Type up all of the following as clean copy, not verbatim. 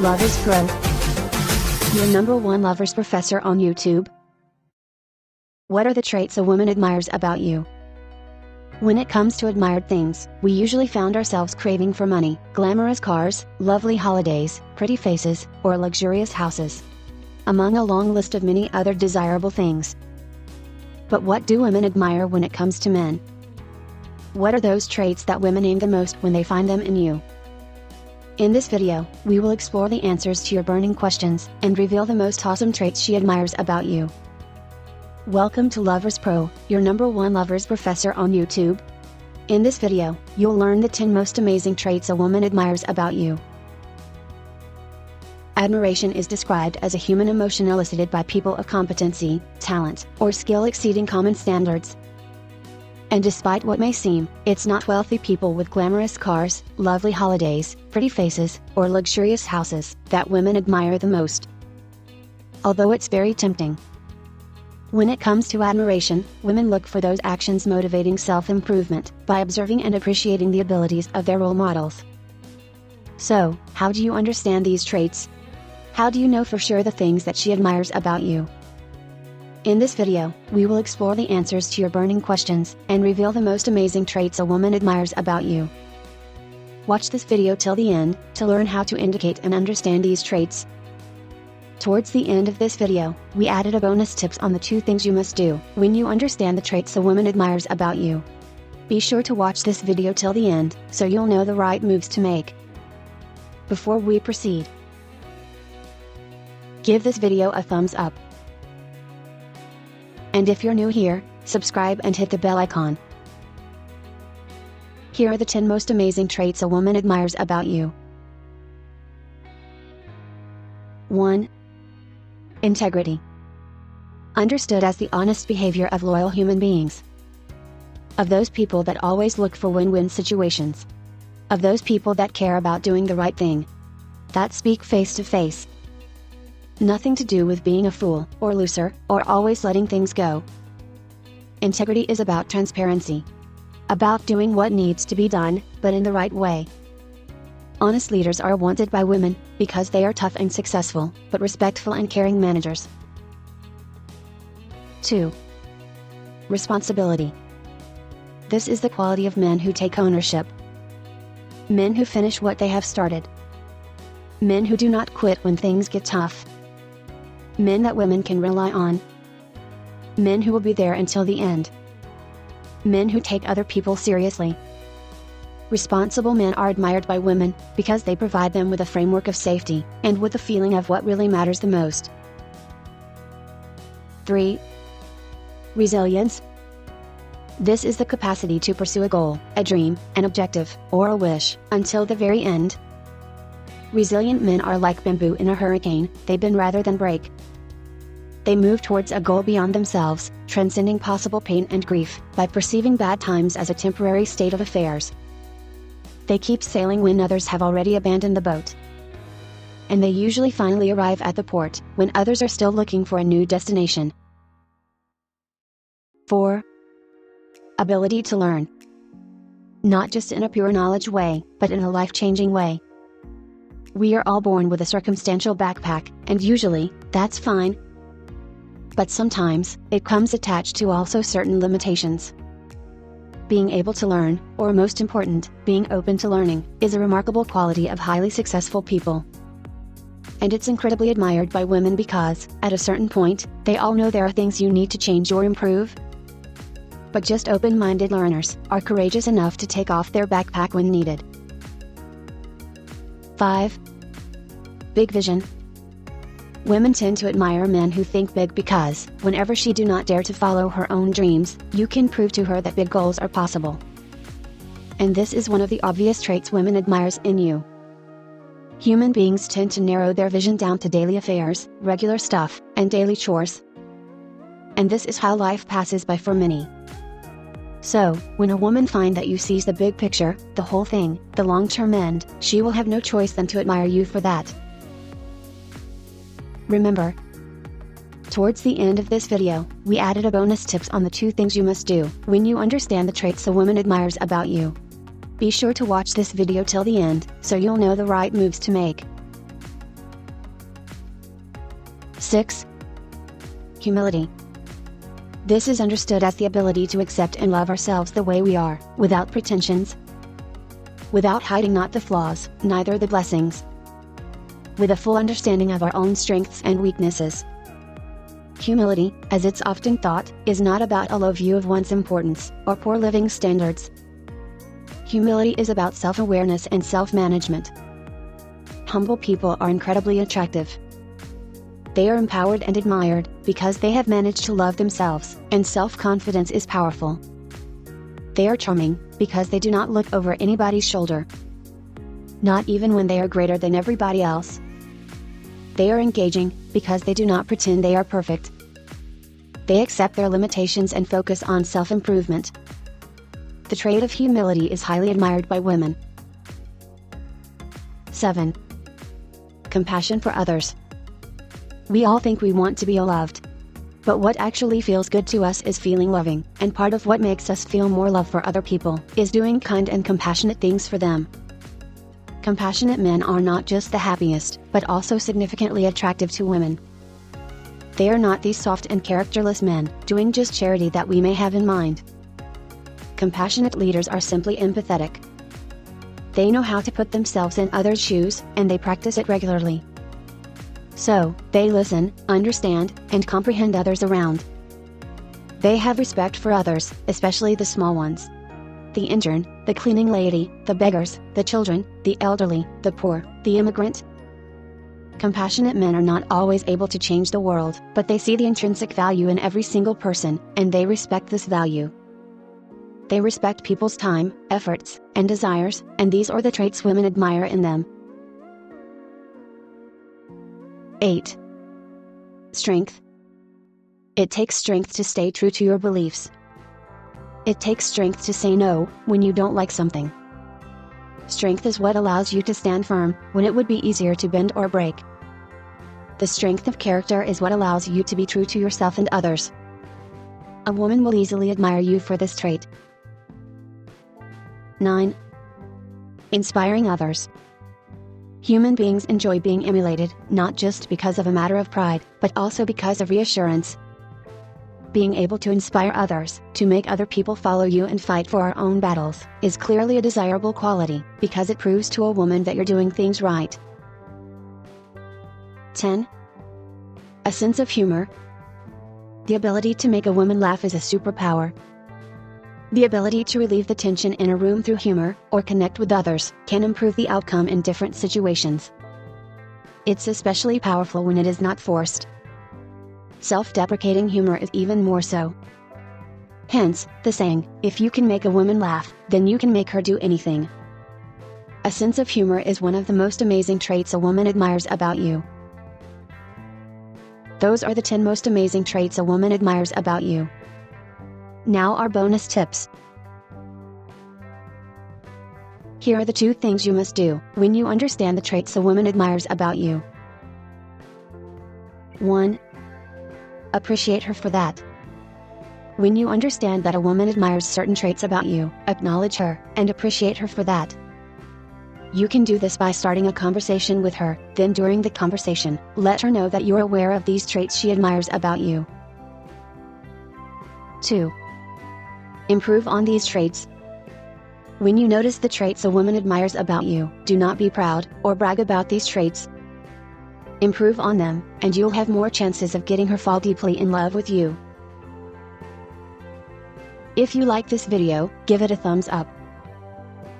Lovers Pro, your #1 lovers professor on YouTube. What are the traits a woman admires about you? When it comes to admired things, we usually found ourselves craving for money, glamorous cars, lovely holidays, pretty faces, or luxurious houses, among a long list of many other desirable things. But what do women admire when it comes to men? What are those traits that women aim the most when they find them in you? In this video, we will explore the answers to your burning questions, and reveal the most awesome traits she admires about you. Welcome to Lovers Pro, your #1 lovers professor on YouTube. In this video, you'll learn the 10 most amazing traits a woman admires about you. Admiration is described as a human emotion elicited by people of competency, talent, or skill exceeding common standards. And despite what may seem, it's not wealthy people with glamorous cars, lovely holidays, pretty faces, or luxurious houses that women admire the most. Although it's very tempting. When it comes to admiration, women look for those actions motivating self-improvement, by observing and appreciating the abilities of their role models. So, how do you understand these traits? How do you know for sure the things that she admires about you? In this video, we will explore the answers to your burning questions, and reveal the most amazing traits a woman admires about you. Watch this video till the end, to learn how to indicate and understand these traits. Towards the end of this video, we added a bonus tips on the 2 things you must do, when you understand the traits a woman admires about you. Be sure to watch this video till the end, so you'll know the right moves to make. Before we proceed, give this video a thumbs up. And if you're new here, subscribe and hit the bell icon. Here are the 10 most amazing traits a woman admires about you. 1. Integrity. Understood as the honest behavior of loyal human beings. Of those people that always look for win-win situations. Of those people that care about doing the right thing. That speak face to face. Nothing to do with being a fool, or loser, or always letting things go. Integrity is about transparency. About doing what needs to be done, but in the right way. Honest leaders are wanted by women, because they are tough and successful, but respectful and caring managers. 2. Responsibility. This is the quality of men who take ownership. Men who finish what they have started. Men who do not quit when things get tough. Men that women can rely on. Men who will be there until the end. Men who take other people seriously. Responsible men are admired by women, because they provide them with a framework of safety, and with a feeling of what really matters the most. 3. Resilience. This is the capacity to pursue a goal, a dream, an objective, or a wish, until the very end. Resilient men are like bamboo in a hurricane, they bend rather than break. They move towards a goal beyond themselves, transcending possible pain and grief, by perceiving bad times as a temporary state of affairs. They keep sailing when others have already abandoned the boat. And they usually finally arrive at the port, when others are still looking for a new destination. 4. Ability to learn. Not just in a pure knowledge way, but in a life-changing way. We are all born with a circumstantial backpack, and usually, that's fine. But sometimes, it comes attached to also certain limitations. Being able to learn, or most important, being open to learning, is a remarkable quality of highly successful people. And it's incredibly admired by women because, at a certain point, they all know there are things you need to change or improve. But just open-minded learners are courageous enough to take off their backpack when needed. 5. Big vision. Women tend to admire men who think big because, whenever she do not dare to follow her own dreams, you can prove to her that big goals are possible. And this is one of the obvious traits women admires in you. Human beings tend to narrow their vision down to daily affairs, regular stuff, and daily chores. And this is how life passes by for many. So, when a woman finds that you sees the big picture, the whole thing, the long-term end, she will have no choice than to admire you for that. Remember, towards the end of this video, we added a bonus tips on the 2 things you must do, when you understand the traits a woman admires about you. Be sure to watch this video till the end, so you'll know the right moves to make. 6. Humility. This is understood as the ability to accept and love ourselves the way we are, without pretensions, without hiding not the flaws, neither the blessings, with a full understanding of our own strengths and weaknesses. Humility, as it's often thought, is not about a low view of one's importance, or poor living standards. Humility is about self-awareness and self-management. Humble people are incredibly attractive. They are empowered and admired, because they have managed to love themselves, and self-confidence is powerful. They are charming, because they do not look over anybody's shoulder. Not even when they are greater than everybody else. They are engaging, because they do not pretend they are perfect. They accept their limitations and focus on self-improvement. The trait of humility is highly admired by women. 7. Compassion for others. We all think we want to be loved. But what actually feels good to us is feeling loving, and part of what makes us feel more love for other people is doing kind and compassionate things for them. Compassionate men are not just the happiest, but also significantly attractive to women. They are not these soft and characterless men, doing just charity that we may have in mind. Compassionate leaders are simply empathetic. They know how to put themselves in others' shoes, and they practice it regularly. So, they listen, understand, and comprehend others around. They have respect for others, especially the small ones. The intern, the cleaning lady, the beggars, the children, the elderly, the poor, the immigrant. Compassionate men are not always able to change the world, but they see the intrinsic value in every single person, and they respect this value. They respect people's time, efforts, and desires, and these are the traits women admire in them. 8. Strength. It takes strength to stay true to your beliefs. It takes strength to say no, when you don't like something. Strength is what allows you to stand firm, when it would be easier to bend or break. The strength of character is what allows you to be true to yourself and others. A woman will easily admire you for this trait. 9. Inspiring others. Human beings enjoy being emulated, not just because of a matter of pride, but also because of reassurance. Being able to inspire others, to make other people follow you and fight for our own battles, is clearly a desirable quality, because it proves to a woman that you're doing things right. 10. A sense of humor. The ability to make a woman laugh is a superpower. The ability to relieve the tension in a room through humor, or connect with others, can improve the outcome in different situations. It's especially powerful when it is not forced. Self-deprecating humor is even more so. Hence, the saying, if you can make a woman laugh, then you can make her do anything. A sense of humor is one of the most amazing traits a woman admires about you. Those are the 10 most amazing traits a woman admires about you. Now our bonus tips. Here are the 2 things you must do when you understand the traits a woman admires about you. 1. Appreciate her for that. When you understand that a woman admires certain traits about you, acknowledge her, and appreciate her for that. You can do this by starting a conversation with her, then during the conversation, let her know that you're aware of these traits she admires about you. 2. Improve on these traits. When you notice the traits a woman admires about you, do not be proud, or brag about these traits. Improve on them, and you'll have more chances of getting her fall deeply in love with you. If you like this video, give it a thumbs up.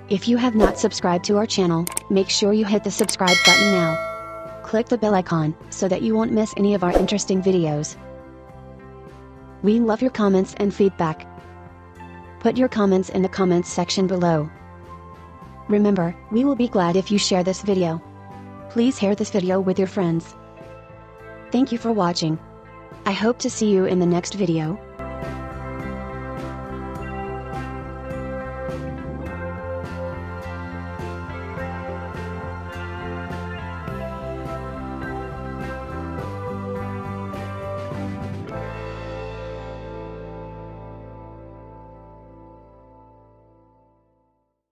If you have not subscribed to our channel, make sure you hit the subscribe button now. Click the bell icon, so that you won't miss any of our interesting videos. We love your comments and feedback. Put your comments in the comments section below. Remember, we will be glad if you share this video. Please share this video with your friends. Thank you for watching. I hope to see you in the next video.